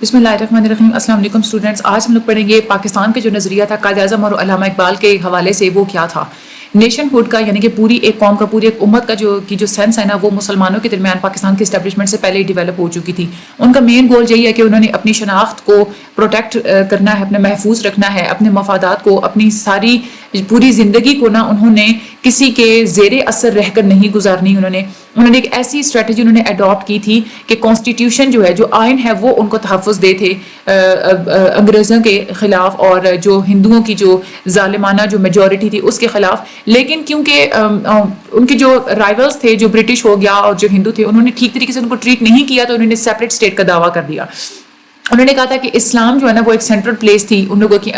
بسم اللہ الرحمن الرحیم. السلام علیکم اسٹوڈنٹس. آج ہم لوگ پڑھیں گے پاکستان کے جو نظریہ تھا قائد اعظم اور علامہ اقبال کے حوالے سے وہ کیا تھا. نیشن ہوڈ کا یعنی کہ پوری ایک قوم کا پوری ایک امت کا جو سینس ہے نا وہ مسلمانوں کے درمیان پاکستان کی اسٹیبلشمنٹ سے پہلے ہی ڈیولپ ہو چکی تھی. ان کا مین گول یہی ہے کہ انہوں نے اپنی شناخت کو پروٹیکٹ کرنا ہے, اپنے محفوظ رکھنا ہے, اپنے مفادات کو, اپنی ساری پوری زندگی کو نا انہوں نے کسی کے زیر اثر رہ کر نہیں گزارنی. انہوں نے ایک ایسی اسٹریٹجی انہوں نے اڈاپٹ کی تھی کہ کانسٹیٹیوشن جو ہے, جو آئین ہے, وہ ان کو تحفظ دے تھے انگریزوں کے خلاف اور جو ہندوؤں کی جو ظالمانہ جو میجورٹی تھی اس کے خلاف. لیکن کیونکہ ان کے جو رائیولز تھے, جو برٹش ہو گیا اور جو ہندو تھے, انہوں نے ٹھیک طریقے سے ان کو ٹریٹ نہیں کیا, تو انہوں نے سیپریٹ اسٹیٹ کا دعویٰ کر دیا. انہوں نے کہا تھا کہ اسلام جو ہے نا وہ ایک سینٹرل پلیس تھی ان لوگوں کی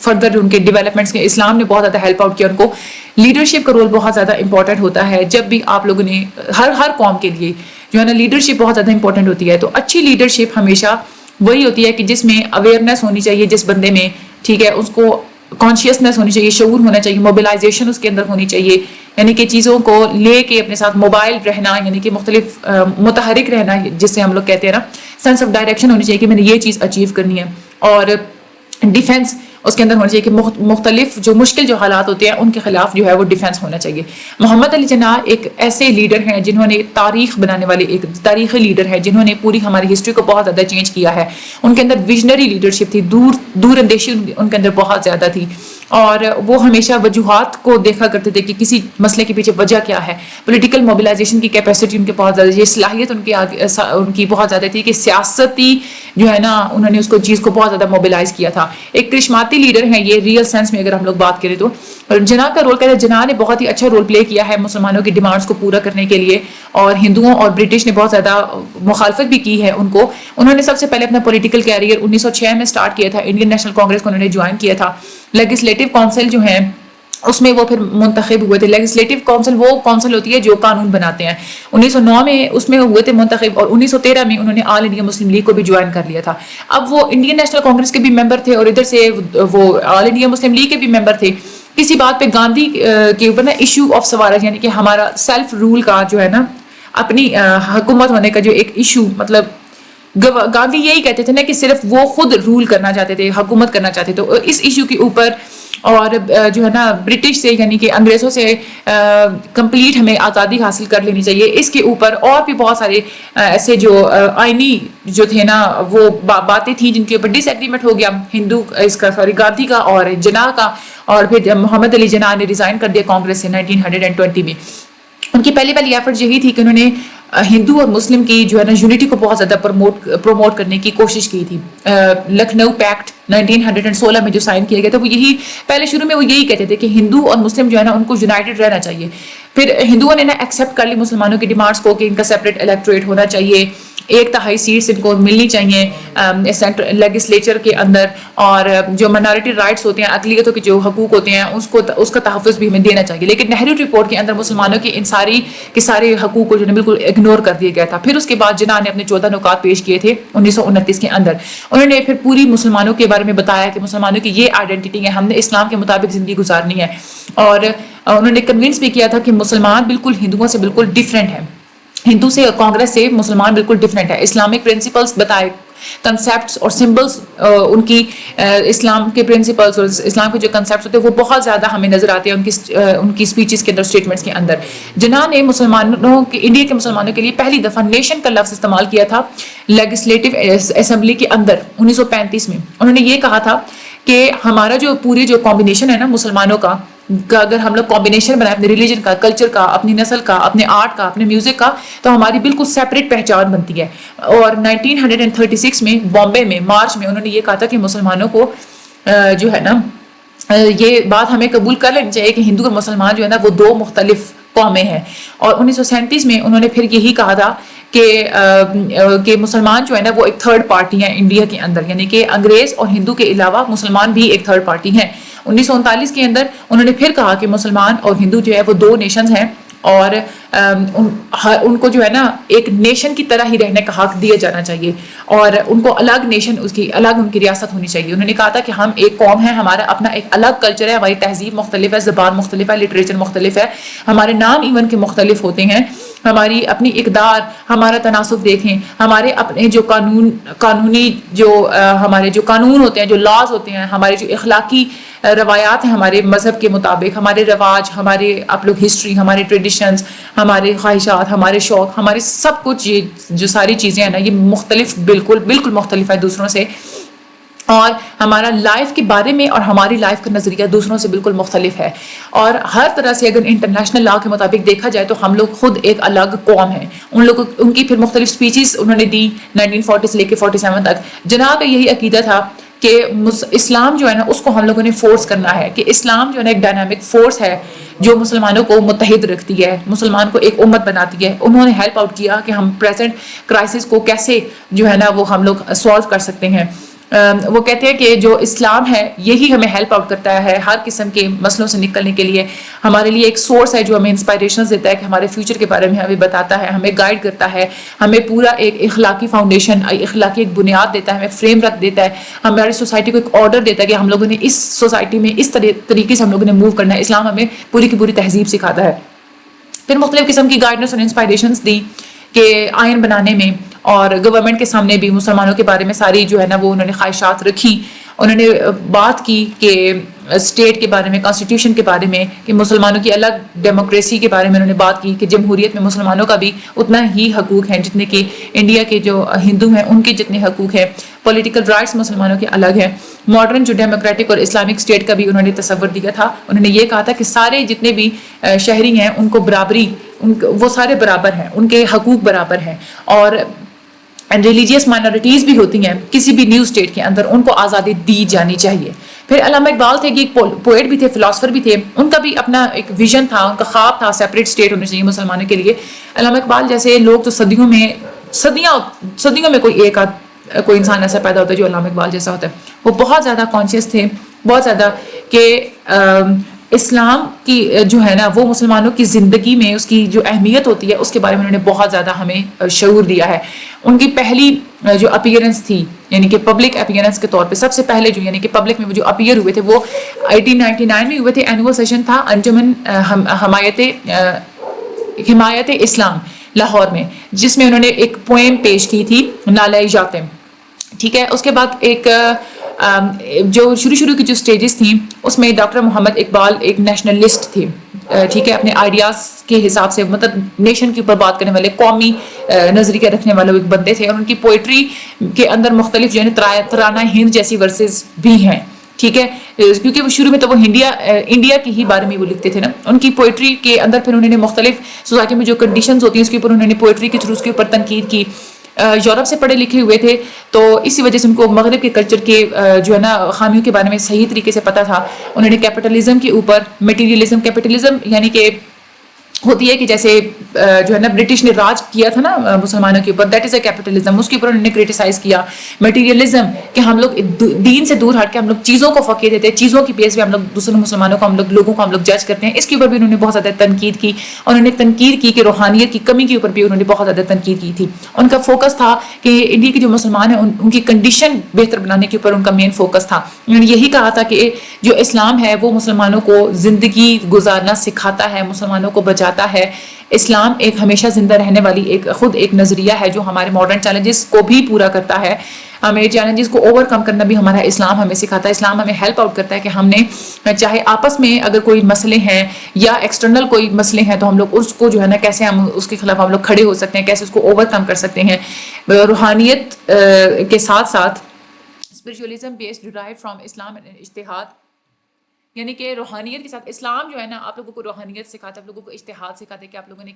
فردر ان کے ڈیولپمنٹس کے. اسلام نے بہت زیادہ ہیلپ آؤٹ کیا ان کو. لیڈرشپ کا رول بہت زیادہ امپورٹنٹ ہوتا ہے. جب بھی آپ لوگوں نے ہر قوم کے لیے جو ہے نا لیڈرشپ بہت زیادہ امپورٹنٹ ہوتی ہے. تو اچھی لیڈرشپ ہمیشہ وہی ہوتی ہے کہ جس میں اویئرنیس ہونی چاہیے جس بندے میں, ٹھیک ہے, اس کو کانشیسنیس ہونی چاہیے, شعور ہونا چاہیے, موبلائزیشن اس کے اندر ہونی چاہیے, یعنی کہ چیزوں کو لے کے اپنے ساتھ موبائل رہنا, یعنی کہ مختلف متحرک رہنا جس سے ہم لوگ کہتے ہیں نا, سینس آف ڈائریکشن ہونی چاہیے کہ میں نے یہ چیز اچیو کرنی ہے. اور ڈیفینس اس کے اندر ہونا چاہیے کہ مختلف جو مشکل جو حالات ہوتے ہیں ان کے خلاف جو ہے وہ ڈیفینس ہونا چاہیے. محمد علی جناح ایک ایسے لیڈر ہیں جنہوں نے تاریخ بنانے والے ایک تاریخی لیڈر ہیں, جنہوں نے پوری ہماری ہسٹری کو بہت زیادہ چینج کیا ہے. ان کے اندر ویژنری لیڈرشپ تھی, دور اندیشی ان کے اندر بہت زیادہ تھی, اور وہ ہمیشہ وجوہات کو دیکھا کرتے تھے کہ کسی مسئلے کے پیچھے وجہ کیا ہے. پولیٹیکل موبلائزیشن کی کیپیسٹی ان کے بہت زیادہ, یہ صلاحیت ان کی بہت زیادہ تھی کہ سیاستی جو ہے نا انہوں نے اس کو چیز کو بہت زیادہ موبلائز کیا تھا. ایک کرشماتی لیڈر ہیں یہ ریئل سینس میں اگر ہم لوگ بات کریں تو. جناح کا رول کہتے ہیں, جناح نے بہت ہی اچھا رول پلے کیا ہے مسلمانوں کی ڈیمانڈس کو پورا کرنے کے لیے, اور ہندوؤں اور برٹش نے بہت زیادہ مخالفت بھی کی ہے ان کو. انہوں نے سب سے پہلے اپنا پولیٹیکل کیریئر 1906 میں سٹارٹ کیا تھا. انڈین نیشنل کانگریس کو انہوں نے جوائن کیا تھا. لیجسلیٹو کونسل جو ہیں اس میں وہ پھر منتخب ہوئے تھے. لیجسلیٹو کونسل وہ کونسل ہوتی ہے جو قانون بناتے ہیں. 1909 میں اس میں ہوئے تھے منتخب, اور 1913 میں انہوں نے آل انڈیا مسلم لیگ کو بھی جوائن کر لیا تھا. اب وہ انڈین نیشنل کانگریس کے بھی ممبر تھے اور ادھر سے وہ آل انڈیا مسلم لیگ کے بھی ممبر تھے. کسی بات پہ گاندھی کے اوپر نا ایشو آف سوارج, یعنی کہ ہمارا سیلف رول کا جو ہے نا, اپنی حکومت ہونے کا جو ایک ایشو, مطلب گاندھی یہی کہتے تھے نا کہ صرف وہ خود رول کرنا چاہتے تھے, حکومت کرنا چاہتے تھے. تو اس ایشو کے اوپر اور جو ہے نا برٹش سے یعنی کہ انگریزوں سے کمپلیٹ ہمیں آزادی حاصل کر لینی چاہیے, اس کے اوپر اور بھی بہت سارے ایسے جو آئینی جو تھے نا وہ باتیں تھیں جن کے اوپر ڈس ایگریمنٹ ہو گیا گاندھی کا اور جناح کا. اور پھر محمد علی جناح نے ریزائن کر دیا کانگریس سے 1920 میں. ان کی پہلی ایفرٹ یہی تھی کہ انہوں نے ہندو اور مسلم کی جو ہے نا یونٹی کو بہت زیادہ پروموٹ کرنے کی کوشش کی تھی. لکھنؤ پیکٹ 1916 میں جو سائن کیا گیا تھا, وہ یہی پہلے شروع میں وہ یہی کہتے تھے کہ ہندو اور مسلم جو ہے نا ان کو یونائٹڈ رہنا چاہیے. پھر ہندوؤں نے نا ایکسیپٹ کر لی مسلمانوں کی ڈیمانڈس کو کہ ان کا سیپریٹ الیکٹوریٹ ہونا چاہیے, 1/3 سیٹس ان کو ملنی چاہیے سینٹرل لیجسلیچر کے اندر, اور جو منارٹی رائٹس ہوتے ہیں, اقلیتوں کے جو حقوق ہوتے ہیں اس کا تحفظ بھی ہمیں دینا چاہیے. لیکن نہرو رپورٹ کے اندر مسلمانوں کی ان سارے حقوق کو جو ہے بالکل اگنور کر دیا گیا تھا. پھر اس کے بعد جناح نے اپنے 14 نکات پیش کیے تھے 1929 کے اندر. انہوں نے پھر پوری مسلمانوں کے بارے میں بتایا کہ مسلمانوں کی یہ آئیڈینٹی ہے, ہم نے اسلام کے مطابق زندگی گزارنی ہے. اور انہوں نے کنونس بھی کیا تھا کہ مسلمان بالکل ہندوؤں سے بالکل ڈفرینٹ ہے, ہندو سے کانگریس سے مسلمان بالکل ڈفرینٹ ہے. اسلامک پرنسپلس بتائے, کنسیپٹس اور سمبلس ان کی اسلام کے پرنسپلس اور اسلام کے جو کنسیپٹس ہوتے ہیں وہ بہت زیادہ ہمیں نظر آتے ہیں ان کی اسپیچز کے اندر, اسٹیٹمنٹس کے اندر. جناح نے انڈیا کے مسلمانوں کے لیے پہلی دفعہ نیشن کا لفظ استعمال کیا تھا لیجسلیٹو اسمبلی کے اندر 1935 میں. انہوں نے یہ کہا تھا کہ ہمارا جو پوری جو کمبینیشن ہے نا مسلمانوں کا, اگر ہم لوگ کمبینیشن بنائیں اپنے ریلیجن کا, کلچر کا, اپنی نسل کا, اپنے آرٹ کا, اپنے میوزک کا, تو ہماری بالکل سیپریٹ پہچان بنتی ہے. اور 1936 میں بامبے میں مارچ میں انہوں نے یہ کہا تھا کہ مسلمانوں کو جو ہے نا یہ بات ہمیں قبول کر لینی چاہیے کہ ہندو اور مسلمان جو ہے نا وہ دو مختلف قومیں ہیں. اور 1937 میں انہوں نے پھر یہی کہا تھا کہ مسلمان جو ہے نا وہ ایک تھرڈ پارٹی ہیں انڈیا کے اندر, یعنی کہ انگریز اور ہندو کے علاوہ مسلمان بھی ایک تھرڈ پارٹی ہیں. 1939 کے اندر انہوں نے پھر کہا کہ مسلمان اور ہندو جو ہے وہ دو نیشنز ہیں, اور ان کو جو ہے نا ایک نیشن کی طرح ہی رہنے کا حق دیا جانا چاہیے, اور ان کو الگ نیشن اس کی الگ ان کی ریاست ہونی چاہیے. انہوں نے کہا تھا کہ ہم ایک قوم ہے, ہمارا اپنا ایک الگ کلچر ہے, ہماری تہذیب مختلف ہے, زبان مختلف ہے, لٹریچر مختلف ہے, ہمارے نام ایون کے مختلف ہوتے ہیں, ہماری اپنی اقدار، ہمارا تناسب دیکھیں، ہمارے اپنے جو قانونی جو ہمارے جو قانون ہوتے ہیں، جو لاز ہوتے ہیں، ہمارے جو اخلاقی روایات ہیں ہمارے مذہب کے مطابق، ہمارے رواج، ہمارے آپ لوگ ہسٹری، ہمارے ٹریڈیشنز، ہمارے خواہشات، ہمارے شوق، ہمارے سب کچھ، یہ جو ساری چیزیں ہیں نا، یہ مختلف، بالکل بالکل مختلف ہے دوسروں سے. اور ہمارا لائف کے بارے میں اور ہماری لائف کا نظریہ دوسروں سے بالکل مختلف ہے. اور ہر طرح سے اگر انٹرنیشنل لا کے مطابق دیکھا جائے تو ہم لوگ خود ایک الگ قوم ہیں. ان کی پھر مختلف سپیچیز انہوں نے دی 1940 سے لے کے 47 تک. جناح کا یہی عقیدہ تھا کہ اسلام جو ہے نا اس کو ہم لوگوں نے فورس کرنا ہے، کہ اسلام جو ہے نا ایک ڈائنامک فورس ہے جو مسلمانوں کو متحد رکھتی ہے، مسلمان کو ایک امت بناتی ہے. انہوں نے ہیلپ آؤٹ کیا کہ ہم پریزنٹ کرائسس کو کیسے جو ہے نا وہ ہم لوگ سالو کر سکتے ہیں. وہ کہتے ہیں کہ جو اسلام ہے یہی ہمیں ہیلپ آؤٹ کرتا ہے ہر قسم کے مسئلوں سے نکلنے کے لیے. ہمارے لیے ایک سورس ہے جو ہمیں انسپائریشنز دیتا ہے، کہ ہمارے فیوچر کے بارے میں ہمیں بتاتا ہے، ہمیں گائیڈ کرتا ہے، ہمیں پورا ایک اخلاقی فاؤنڈیشن، اخلاقی ایک بنیاد دیتا ہے، ہمیں فریم رکھ دیتا ہے، ہماری سوسائٹی کو ایک آرڈر دیتا ہے کہ ہم لوگوں نے اس سوسائٹی میں اس طریقے سے ہم لوگوں نے موو کرنا ہے. اسلام ہمیں پوری کی پوری تہذیب سکھاتا ہے. پھر مختلف قسم کی گائیڈنس اور انسپائریشنز دی کہ آئین بنانے میں، اور گورنمنٹ کے سامنے بھی مسلمانوں کے بارے میں ساری جو ہے نا وہ انہوں نے خواہشات رکھی. انہوں نے بات کی کہ اسٹیٹ کے بارے میں، کانسٹیٹیوشن کے بارے میں، کہ مسلمانوں کی الگ ڈیموکریسی کے بارے میں انہوں نے بات کی، کہ جمہوریت میں مسلمانوں کا بھی اتنا ہی حقوق ہیں جتنے کہ انڈیا کے جو ہندو ہیں ان کے جتنے حقوق ہیں. پولیٹیکل رائٹس مسلمانوں کے الگ ہیں. ماڈرن جو ڈیموکریٹک اور اسلامک اسٹیٹ کا بھی انہوں نے تصور دیا تھا. انہوں نے یہ کہا تھا کہ سارے جتنے بھی شہری ہیں ان کو برابری، وہ سارے برابر ہیں، ان کے حقوق برابر ہیں. اور ریلیجیس مائنورٹیز بھی ہوتی ہیں کسی بھی نیو اسٹیٹ کے اندر، ان کو آزادی دی جانی چاہیے. پھر علامہ اقبال تھے کہ ایک پوئٹ بھی تھے، فلاسفر بھی تھے. ان کا بھی اپنا ایک ویژن تھا، ان کا خواب تھا سیپریٹ اسٹیٹ ہونا چاہیے مسلمانوں کے لیے. علامہ اقبال جیسے لوگ تو صدیوں میں کوئی انسان ایسا پیدا ہوتا ہے جو علامہ اقبال جیسا ہوتا ہے. وہ بہت زیادہ کانشیس تھے، بہت زیادہ، کہ اسلام کی جو ہے نا وہ مسلمانوں کی زندگی میں اس کی جو اہمیت ہوتی ہے اس کے بارے میں انہوں نے بہت زیادہ ہمیں شعور دیا ہے. ان کی پہلی جو اپیئرنس تھی، یعنی کہ پبلک اپیئرنس کے طور پہ سب سے پہلے جو یعنی کہ پبلک میں وہ جو اپیئر ہوئے تھے وہ 1899 میں ہوئے تھے. اینول سیشن تھا انجمن حمایت اسلام لاہور میں، جس میں انہوں نے ایک پوئم پیش کی تھی، نالہ یاتم. ٹھیک ہے. اس کے بعد ایک جو شروع کی جو سٹیجز تھیں اس میں ڈاکٹر محمد اقبال ایک نیشنلسٹ تھے. ٹھیک ہے. اپنے آئیڈیاز کے حساب سے مطلب نیشن کے اوپر بات کرنے والے، قومی نظریہ رکھنے والے ایک بندے تھے. اور ان کی پوئٹری کے اندر مختلف جو ہے ترانہ ہند جیسی ورسز بھی ہیں. ٹھیک ہے. کیونکہ وہ شروع میں تو وہ انڈیا کے ہی بارے میں وہ لکھتے تھے نا. ان کی پوئٹری کے اندر پھر انہوں نے مختلف سوسائٹی میں جو کنڈیشنز ہوتی ہیں اس کے اوپر انہوں نے پوئٹری کے تھرو اس کے اوپر تنقید کی. یورپ سے پڑھے لکھے ہوئے تھے تو اسی وجہ سے ان کو مغرب کے کلچر کے جو ہے نا خامیوں کے بارے میں صحیح طریقے سے پتہ تھا. انہوں نے کیپٹلزم کے اوپر، مٹیریلزم، کیپٹلزم یعنی کہ ہوتی ہے کہ جیسے جو ہے نا برٹش نے راج کیا تھا نا مسلمانوں کے اوپر، دیٹ از اے کیپٹلزم. اس کے اوپر انہوں نے کریٹیسائز کیا. مٹیریلزم کہ ہم لوگ دین سے دور ہٹ کے ہم لوگ چیزوں کو فقیر دیتے ہیں، چیزوں کی بیس پہ ہم لوگ دوسرے مسلمانوں کو لوگوں کو ہم لوگ جج کرتے ہیں. اس کے اوپر بھی انہوں نے بہت زیادہ تنقید کی. انہوں نے تنقید کی کہ روحانیت کی کمی کے اوپر بھی انہوں نے بہت زیادہ تنقید کی تھی. ان کا فوکس تھا کہ انڈیا کے جو مسلمان ہیں ان کی کنڈیشن بہتر بنانے کے اوپر ان کا مین فوکس تھا. انہوں نے یہی کہا تھا کہ جو اسلام ہے وہ مسلمانوں کو زندگی گزارنا سکھاتا ہے، مسلمانوں کو بچاتا ہے. اسلام ایک ہمیشہ زندہ رہنے والی خود ایک نظریہ ہے جو ہمارے ماڈرن چیلنجز کو بھی پورا کرتا ہے. ہمیں چیلنجز کو اوور کم کرنا بھی ہمارا اسلام ہمیں سکھاتا ہے. اسلام ہمیں ہیلپ آؤٹ کرتا ہے کہ ہم نے چاہے آپس میں اگر کوئی مسئلے ہیں یا ایکسٹرنل کوئی مسئلے ہیں تو ہم لوگ اس کو جو ہے نا کیسے ہم اس کے خلاف ہم لوگ کھڑے ہو سکتے ہیں، کیسے اس کو اوور کم کر سکتے ہیں. روحانیت کے ساتھ ساتھ spiritualism based drive from Islam and اجتہاد، یعنی کہ روحانیت کے ساتھ اسلام جو ہے نا آپ لوگوں کو روحانیت سکھاتا ہے، آپ لوگوں کو اجتہاد سکھاتا ہے کہ آپ لوگوں نے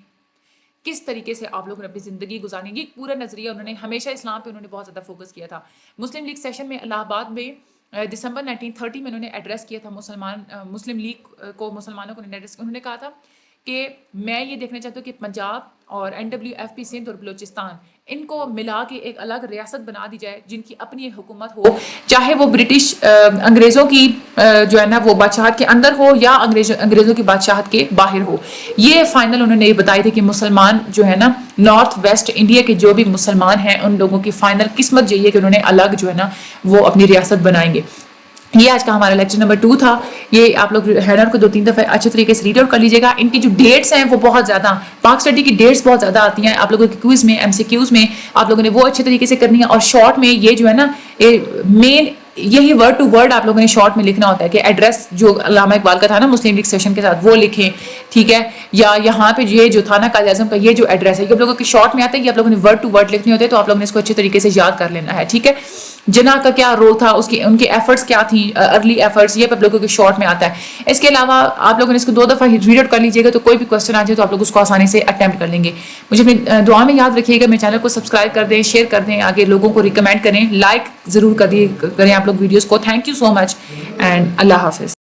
کس طریقے سے آپ لوگوں نے اپنی زندگی گزارنی. یہ پورا نظریہ انہوں نے ہمیشہ اسلام پہ انہوں نے بہت زیادہ فوکس کیا تھا. مسلم لیگ سیشن میں الہ آباد میں دسمبر 1930 میں انہوں نے ایڈریس کیا تھا مسلم لیگ کو، مسلمانوں کو انہوں نے کہا تھا کہ میں یہ دیکھنا چاہتا ہوں کہ پنجاب اور NWFP سندھ اور بلوچستان ان کو ملا کے ایک الگ ریاست بنا دی جائے جن کی اپنی حکومت ہو، چاہے وہ برٹش انگریزوں کی جو ہے نا وہ بادشاہت کے اندر ہو یا انگریزوں کی بادشاہت کے باہر ہو. یہ فائنل انہوں نے یہ بتائی تھی کہ مسلمان جو ہے نا نارتھ ویسٹ انڈیا کے جو بھی مسلمان ہیں ان لوگوں کی فائنل قسمت یہی ہے کہ انہوں نے الگ جو ہے نا وہ اپنی ریاست بنائیں گے. یہ آج کا ہمارا لیکچر نمبر 2 تھا. یہ آپ لوگ ہیڈر کو 2-3 دفعہ اچھے طریقے سے ریڈ آؤٹ کر لیجیے گا. ان کی جو ڈیٹس ہیں وہ بہت زیادہ پاک اسٹڈی کی ڈیٹس بہت زیادہ آتی ہیں آپ لوگوں کے کوئز میں, ایم سی کیوز میں آپ لوگوں نے وہ اچھے طریقے سے کرنی ہے. اور شارٹ میں یہ جو ہے نا مین یہی ورڈ ٹو ورڈ آپ لوگوں نے شارٹ میں لکھنا ہوتا ہے کہ ایڈریس جو علامہ اقبال کا تھا نا مسلم لیگ سیشن کے ساتھ وہ لکھیں, ٹھیک ہے. یا یہاں پہ یہ جو تھا نا قائد اعظم کا یہ جو ایڈریس ہے یہ آپ لوگوں کی شارٹ میں آتا ہے, یہ آپ لوگوں نے ورڈ ٹو ورڈ لکھنے ہوتے ہیں, تو آپ لوگوں نے اس کو اچھے طریقے سے یاد کر لینا ہے, ٹھیک ہے. جناح کا کیا رول تھا, ان کے ایفرٹس کیا تھیں, ارلی ایفرٹس, یہ آپ لوگوں کے شارٹ میں آتا ہے. اس کے علاوہ آپ لوگوں نے اس کو 2 دفعہ ریڈ آؤٹ کر لیجیے گا, تو کوئی بھی کوشچن آ جائے تو آپ لوگ اس کو آسانی سے اٹیمپٹ کر لیں گے. مجھے اپنی دعا میں یاد رکھیے گا, میرے چینل کو سبسکرائب کر دیں, شیئر کر دیں, آگے لوگوں کو ریکمینڈ کریں, لائک ضرور کریں آپ لوگ ویڈیوز کو. Thank you so much and اللہ حافظ.